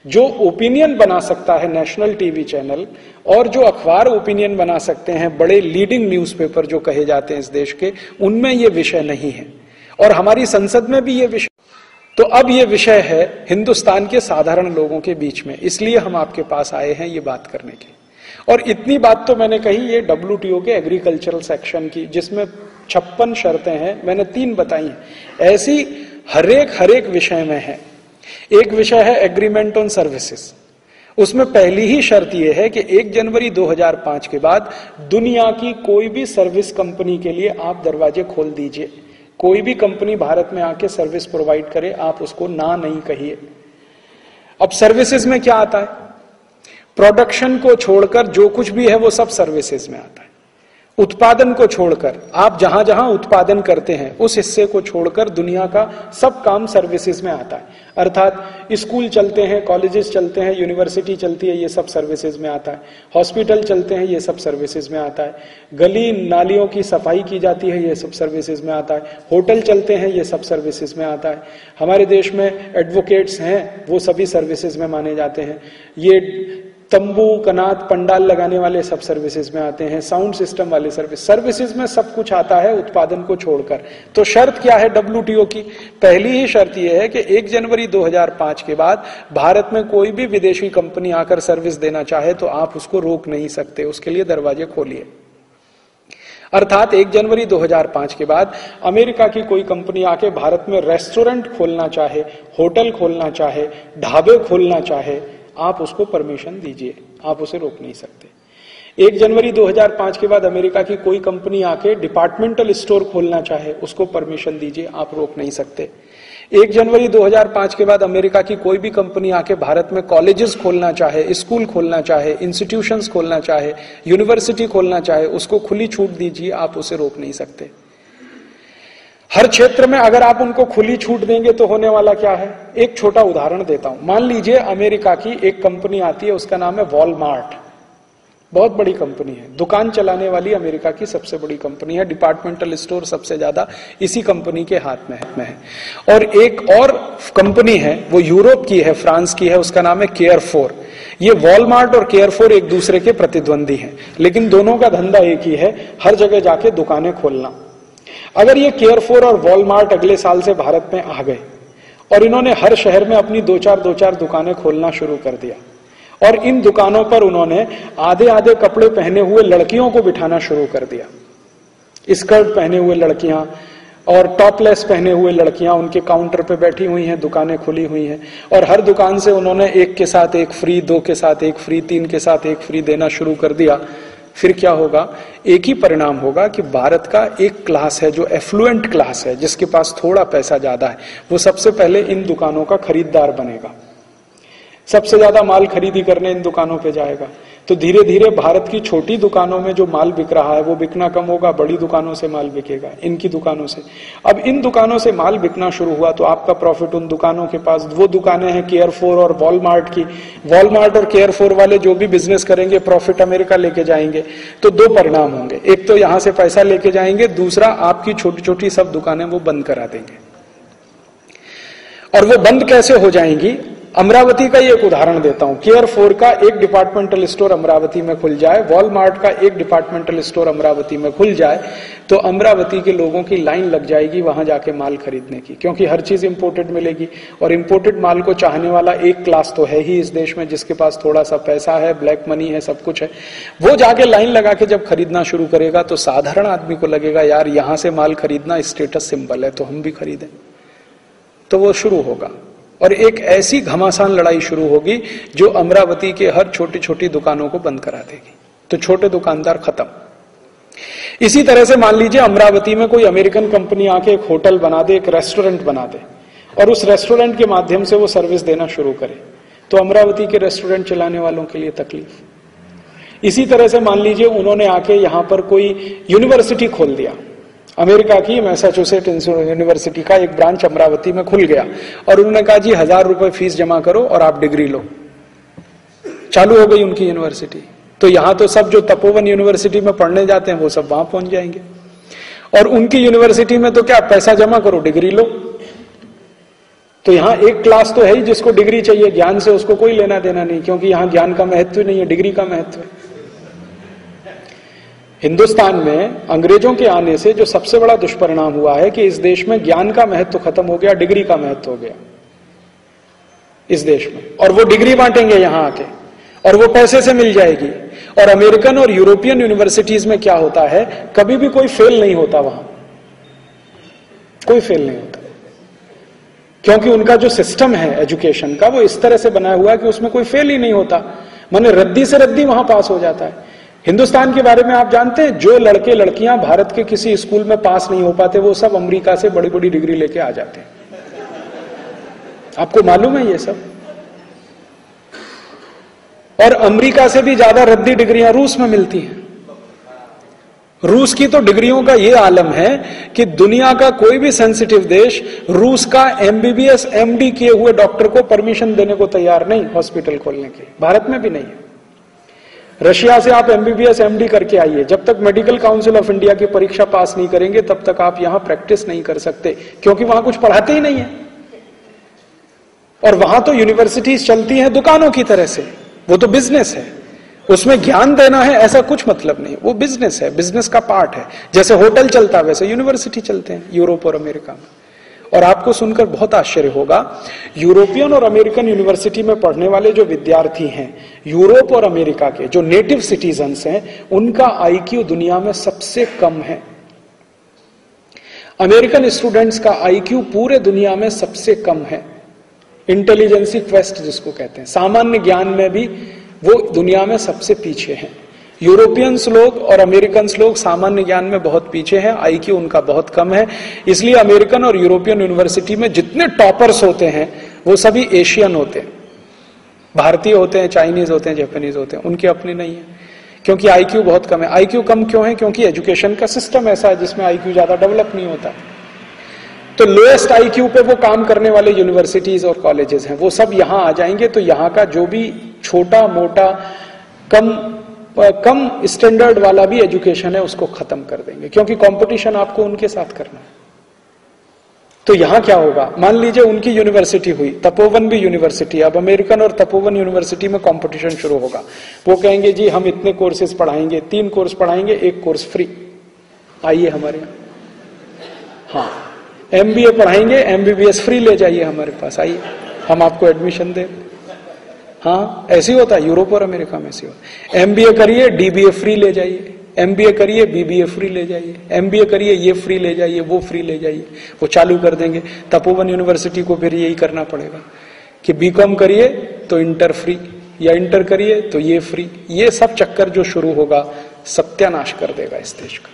जो ओपिनियन बना सकता है नेशनल टीवी चैनल, और जो अखबार ओपिनियन बना सकते हैं बड़े लीडिंग न्यूज़पेपर जो कहे जाते हैं इस देश के, उनमें ये विषय नहीं है, और हमारी संसद में भी ये विषय। तो अब ये विषय है हिंदुस्तान के साधारण लोगों के बीच में, इसलिए हम आपके पास आए हैं ये बात करने के। और इतनी बात तो मैंने कही ये WTO के एग्रीकल्चरल सेक्शन की, जिसमें 56 शर्तें हैं, मैंने 3 बताई हैं, ऐसी हर एक विषय में है। एक विषय है एग्रीमेंट ऑन सर्विसेज, उसमें पहली ही शर्त यह है कि 1 जनवरी 2005 के बाद दुनिया की कोई भी सर्विस कंपनी के लिए आप दरवाजे खोल दीजिए। कोई भी कंपनी भारत में आके सर्विस प्रोवाइड करे, आप उसको ना नहीं कहिए। अब सर्विसेज में क्या आता है? प्रोडक्शन को छोड़कर जो कुछ भी है वो सब सर्विसेज में आता है। उत्पादन को छोड़कर, आप जहां जहां उत्पादन करते हैं उस हिस्से को छोड़कर दुनिया का सब काम सर्विसेज में आता है। अर्थात स्कूल चलते हैं, कॉलेजेस चलते हैं, यूनिवर्सिटी चलती है, ये सब सर्विसेज में आता है। हॉस्पिटल चलते हैं, ये सब सर्विसेज में आता है। गली नालियों की सफाई की जाती है, ये सब सर्विसेज में आता है। होटल चलते हैं, ये सब सर्विसेज में आता है। हमारे देश में एडवोकेट्स हैं, वो सभी सर्विसेज में माने जाते हैं। ये तंबू कनात पंडाल लगाने वाले सब सर्विसेज में आते हैं। साउंड सिस्टम वाले सर्विसेज में सब कुछ आता है उत्पादन को छोड़कर। तो शर्त क्या है WTO की? पहली ही शर्त यह है कि 1 जनवरी 2005 के बाद भारत में कोई भी विदेशी कंपनी आकर सर्विस देना चाहे तो आप उसको रोक नहीं सकते, उसके लिए दरवाजे खोलिए। अर्थात 1 जनवरी 2005 के बाद अमेरिका की कोई कंपनी आके भारत में रेस्टोरेंट खोलना चाहे, होटल खोलना चाहे, ढाबे खोलना चाहे, आप उसको परमिशन दीजिए, आप उसे रोक नहीं सकते। 1 जनवरी 2005 के बाद अमेरिका की कोई कंपनी आके डिपार्टमेंटल स्टोर खोलना चाहे, उसको परमिशन दीजिए, आप रोक नहीं सकते। 1 जनवरी 2005 के बाद अमेरिका की कोई भी कंपनी आके भारत में कॉलेजेस खोलना चाहे, स्कूल खोलना चाहे, इंस्टीट्यूशंस खोलना चाहे, यूनिवर्सिटी खोलना चाहे, उसको खुली छूट दीजिए, आप उसे रोक नहीं सकते। हर क्षेत्र में अगर आप उनको खुली छूट देंगे तो होने वाला क्या है? एक छोटा उदाहरण देता हूं। मान लीजिए अमेरिका की एक कंपनी आती है, उसका नाम है वॉलमार्ट। बहुत बड़ी कंपनी है, दुकान चलाने वाली अमेरिका की सबसे बड़ी कंपनी है। डिपार्टमेंटल स्टोर सबसे ज्यादा इसी कंपनी के हाथ में है। और एक और कंपनी है, वो यूरोप की है, फ्रांस की है, उसका नाम है केयरफोर। ये वॉलमार्ट और केयरफोर एक दूसरे के प्रतिद्वंदी हैं, लेकिन दोनों का धंधा एक ही है, हर जगह जाके दुकानें खोलना। अगर ये केयरफोर और वॉलमार्ट अगले साल से भारत में आ गए और इन्होंने हर शहर में अपनी 2-4 दुकानें खोलना शुरू कर दिया, और इन दुकानों पर उन्होंने आधे आधे कपड़े पहने हुए लड़कियों को बिठाना शुरू कर दिया, स्कर्ट पहने हुए लड़कियां और टॉपलेस पहने हुए लड़कियां उनके काउंटर पे बैठी हुई हैं, दुकानें खुली हुई हैं, और हर दुकान से उन्होंने 1 के साथ 1 फ्री, 2 के साथ 1 फ्री, 3 के साथ 1 फ्री देना शुरू कर दिया। फिर क्या होगा? एक ही परिणाम होगा कि भारत का एक क्लास है जो एफ्लुएंट क्लास है, जिसके पास थोड़ा पैसा ज्यादा है, वो सबसे पहले इन दुकानों का खरीदार बनेगा, सबसे ज्यादा माल खरीदी करने इन दुकानों पे जाएगा। तो धीरे धीरे भारत की छोटी दुकानों में जो माल बिक रहा है वो बिकना कम होगा, बड़ी दुकानों से माल बिकेगा, इनकी दुकानों से। अब इन दुकानों से माल बिकना शुरू हुआ तो आपका प्रॉफिट उन दुकानों के पास, वो दुकानें हैं केयरफोर और वॉलमार्ट की, वॉलमार्ट और केयरफोर वाले जो भी बिजनेस करेंगे प्रॉफिट अमेरिका लेके जाएंगे। तो 2 परिणाम होंगे, एक तो यहां से पैसा लेके जाएंगे, दूसरा आपकी छोटी छोटी सब दुकानें वो बंद करा देंगे। और वो बंद कैसे हो जाएंगी? अमरावती का एक उदाहरण देता हूं। केयरफोर का एक डिपार्टमेंटल स्टोर अमरावती में खुल जाए, वॉलमार्ट का एक डिपार्टमेंटल स्टोर अमरावती में खुल जाए, तो अमरावती के लोगों की लाइन लग जाएगी वहां जाके माल खरीदने की, क्योंकि हर चीज इंपोर्टेड मिलेगी। और इंपोर्टेड माल को चाहने वाला एक क्लास तो है ही इस देश में, जिसके पास थोड़ा सा पैसा है, ब्लैक मनी है, सब कुछ है। वो जाके लाइन लगा के जब खरीदना शुरू करेगा तो साधारण आदमी को लगेगा यार यहां से माल खरीदना स्टेटस सिंबल है, तो हम भी खरीदें। तो वो शुरू होगा और एक ऐसी घमासान लड़ाई शुरू होगी जो अमरावती के हर छोटी छोटी दुकानों को बंद करा देगी। तो छोटे दुकानदार खत्म। इसी तरह से मान लीजिए अमरावती में कोई अमेरिकन कंपनी आके एक होटल बना दे, एक रेस्टोरेंट बना दे, और उस रेस्टोरेंट के माध्यम से वो सर्विस देना शुरू करे, तो अमरावती के रेस्टोरेंट चलाने वालों के लिए तकलीफ। इसी तरह से मान लीजिए उन्होंने आके यहां पर कोई यूनिवर्सिटी खोल दिया, अमेरिका की मैसाचुसेट्स यूनिवर्सिटी का एक ब्रांच अमरावती में खुल गया, और उन्होंने कहा जी 1000 रुपए फीस जमा करो और आप डिग्री लो। चालू हो गई उनकी यूनिवर्सिटी। तो यहां तो सब जो तपोवन यूनिवर्सिटी में पढ़ने जाते हैं वो सब वहां पहुंच जाएंगे, और उनकी यूनिवर्सिटी में तो क्या, पैसा जमा करो डिग्री लो। तो यहां एक क्लास तो है ही जिसको डिग्री चाहिए, ज्ञान से उसको कोई लेना देना नहीं, क्योंकि यहां ज्ञान का महत्व नहीं है, डिग्री का महत्व है। हिंदुस्तान में अंग्रेजों के आने से जो सबसे बड़ा दुष्परिणाम हुआ है कि इस देश में ज्ञान का महत्व खत्म हो गया, डिग्री का महत्व हो गया इस देश में। और वो डिग्री बांटेंगे यहां आके, और वो पैसे से मिल जाएगी। और अमेरिकन और यूरोपियन यूनिवर्सिटीज में क्या होता है, कभी भी कोई फेल नहीं होता, वहां कोई फेल नहीं होता, क्योंकि उनका जो सिस्टम है एजुकेशन का वो इस तरह से बनाया हुआ है कि उसमें कोई फेल ही नहीं होता, माने रद्दी से रद्दी वहां पास हो जाता है। हिंदुस्तान के बारे में आप जानते हैं, जो लड़के लड़कियां भारत के किसी स्कूल में पास नहीं हो पाते, वो सब अमेरिका से बड़ी बड़ी डिग्री लेके आ जाते हैं। आपको मालूम है ये सब? और अमेरिका से भी ज्यादा रद्दी डिग्रियां रूस में मिलती हैं। रूस की तो डिग्रियों का ये आलम है कि दुनिया का कोई भी सेंसिटिव देश रूस का एमबीबीएस एमडी किए हुए डॉक्टर को परमिशन देने को तैयार नहीं हॉस्पिटल खोलने के, भारत में भी नहीं है। रशिया से आप एमबीबीएस एमडी करके आइए, जब तक मेडिकल काउंसिल ऑफ इंडिया की परीक्षा पास नहीं करेंगे तब तक आप यहां प्रैक्टिस नहीं कर सकते, क्योंकि वहां कुछ पढ़ाते ही नहीं है। और वहां तो यूनिवर्सिटीज चलती हैं दुकानों की तरह से, वो तो बिजनेस है, उसमें ज्ञान देना है ऐसा कुछ मतलब नहीं, वो बिजनेस है, बिजनेस का पार्ट है। जैसे होटल चलता है वैसे यूनिवर्सिटी चलते हैं यूरोप और अमेरिका में। और आपको सुनकर बहुत आश्चर्य होगा, यूरोपियन और अमेरिकन यूनिवर्सिटी में पढ़ने वाले जो विद्यार्थी हैं, यूरोप और अमेरिका के जो नेटिव सिटीजन्स हैं, उनका आईक्यू दुनिया में सबसे कम है। अमेरिकन स्टूडेंट्स का आईक्यू पूरे दुनिया में सबसे कम है। इंटेलिजेंसी क्वेस्ट जिसको कहते हैं, सामान्य ज्ञान में भी वो दुनिया में सबसे पीछे हैं। यूरोपियंस लोग और अमेरिकन्स लोग सामान्य ज्ञान में बहुत पीछे हैं, आईक्यू उनका बहुत कम है। इसलिए अमेरिकन और यूरोपियन यूनिवर्सिटी में जितने टॉपर्स होते हैं वो सभी एशियन होते हैं, भारतीय होते हैं, चाइनीज होते हैं, जापानीज होते हैं, उनके अपने नहीं है, क्योंकि आईक्यू बहुत कम है। आईक्यू कम क्यों है? क्योंकि एजुकेशन का सिस्टम ऐसा है जिसमें आईक्यू ज्यादा डेवलप नहीं होता। तो लोएस्ट आईक्यू पे वो काम करने वाले यूनिवर्सिटीज और कॉलेजेस हैं, वो सब यहां आ जाएंगे, तो यहां का जो भी छोटा मोटा कम स्टैंडर्ड वाला भी एजुकेशन है उसको खत्म कर देंगे, क्योंकि कंपटीशन आपको उनके साथ करना है। तो यहां क्या होगा, मान लीजिए उनकी यूनिवर्सिटी हुई, तपोवन भी यूनिवर्सिटी, अब अमेरिकन और तपोवन यूनिवर्सिटी में कंपटीशन शुरू होगा। वो कहेंगे जी हम इतने कोर्सेज पढ़ाएंगे, 3 कोर्स पढ़ाएंगे, 1 कोर्स फ्री, आइए हमारे यहाँ। हाँ, एमबीए पढ़ाएंगे, एमबीबीएस फ्री ले जाइए हमारे पास, आइए हम आपको एडमिशन दें। हाँ, ऐसे ही होता है यूरोप और अमेरिका में, ऐसे होता है। एमबीए करिए, डीबीए फ्री ले जाइए, एमबीए करिए, बीबीए फ्री ले जाइए, एमबीए करिए, ये फ्री ले जाइए, वो फ्री ले जाइए, वो चालू कर देंगे। तपोवन यूनिवर्सिटी को फिर यही करना पड़ेगा कि बीकॉम करिए तो इंटर फ्री, या इंटर करिए तो ये फ्री। ये सब चक्कर जो शुरू होगा सत्यानाश कर देगा इस देश का।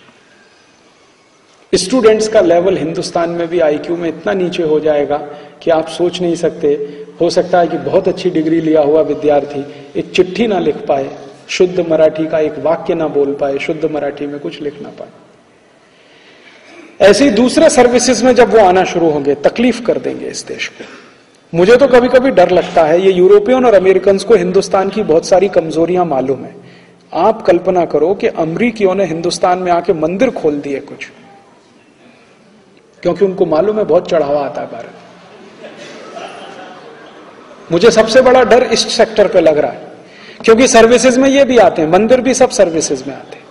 स्टूडेंट्स का लेवल हिंदुस्तान में भी आईक्यू में इतना नीचे हो जाएगा कि आप सोच नहीं सकते। हो सकता है कि बहुत अच्छी डिग्री लिया हुआ विद्यार्थी एक चिट्ठी ना लिख पाए, शुद्ध मराठी का एक वाक्य ना बोल पाए, शुद्ध मराठी में कुछ लिख ना पाए। ऐसे ही दूसरे सर्विसेज में जब वो आना शुरू होंगे तकलीफ कर देंगे इस देश को। मुझे तो कभी कभी डर लगता है, ये यूरोपियन और अमेरिकन को हिंदुस्तान की बहुत सारी कमजोरियां मालूम है। आप कल्पना करो कि अमरीकियों ने हिंदुस्तान में आके मंदिर खोल दिए कुछ, क्योंकि उनको मालूम है बहुत चढ़ावा आता है भारत। मुझे सबसे बड़ा डर इस सेक्टर पे लग रहा है, क्योंकि सर्विसेज में ये भी आते हैं, मंदिर भी सब सर्विसेज में आते हैं।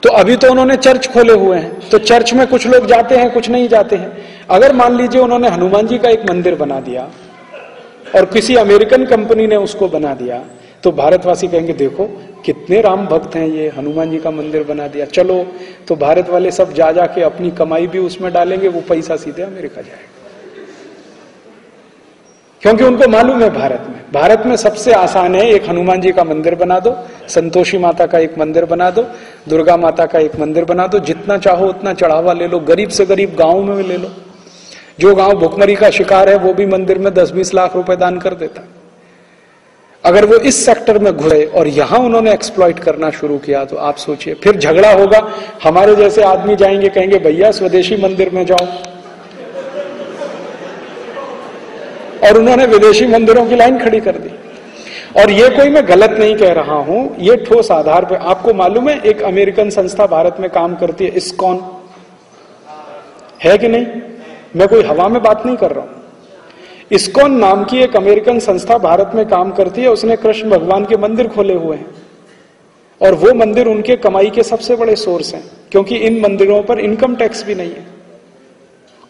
तो अभी तो उन्होंने चर्च खोले हुए हैं, तो चर्च में कुछ लोग जाते हैं, कुछ नहीं जाते हैं। अगर मान लीजिए उन्होंने हनुमान जी का एक मंदिर बना दिया और किसी अमेरिकन कंपनी ने उसको बना दिया, तो भारतवासी कहेंगे देखो कितने राम भक्त हैं, ये हनुमान जी का मंदिर बना दिया, चलो। तो भारत वाले सब जा जाके अपनी कमाई भी उसमें डालेंगे, वो पैसा सीधे अमेरिका जाएगा, क्योंकि उनको मालूम है भारत में सबसे आसान है, एक हनुमान जी का मंदिर बना दो, संतोषी माता का एक मंदिर बना दो, दुर्गा माता का एक मंदिर बना दो, जितना चाहो उतना चढ़ावा ले लो, गरीब से गरीब गांव में ले लो। जो गांव भुखमरी का शिकार है वो भी मंदिर में 10-20 लाख रुपए दान कर देता। अगर वो इस सेक्टर में घुसे और यहां उन्होंने एक्सप्लॉइट करना शुरू किया, तो आप सोचिए फिर झगड़ा होगा। हमारे जैसे आदमी जाएंगे, कहेंगे भैया स्वदेशी मंदिर में जाओ, और उन्होंने विदेशी मंदिरों की लाइन खड़ी कर दी। और ये कोई मैं गलत नहीं कह रहा हूं, ये ठोस आधार पे। आपको मालूम है एक अमेरिकन संस्था भारत में काम करती है, इस्कॉन, है कि नहीं? मैं कोई हवा में बात नहीं कर रहा हूं। इस्कॉन नाम की एक अमेरिकन संस्था भारत में काम करती है, उसने कृष्ण भगवान के मंदिर खोले हुए हैं और वो मंदिर उनके कमाई के सबसे बड़े सोर्स हैं, क्योंकि इन मंदिरों पर इनकम टैक्स भी नहीं है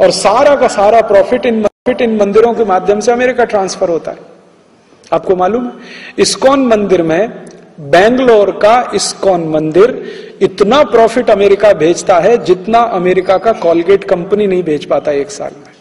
और सारा का सारा प्रॉफिट इन मंदिरों के माध्यम से अमेरिका ट्रांसफर होता है। आपको मालूम है, इस्कॉन मंदिर में, बेंगलोर का इस्कॉन मंदिर इतना प्रॉफिट अमेरिका भेजता है जितना अमेरिका का कॉलगेट कंपनी नहीं भेज पाता एक साल में।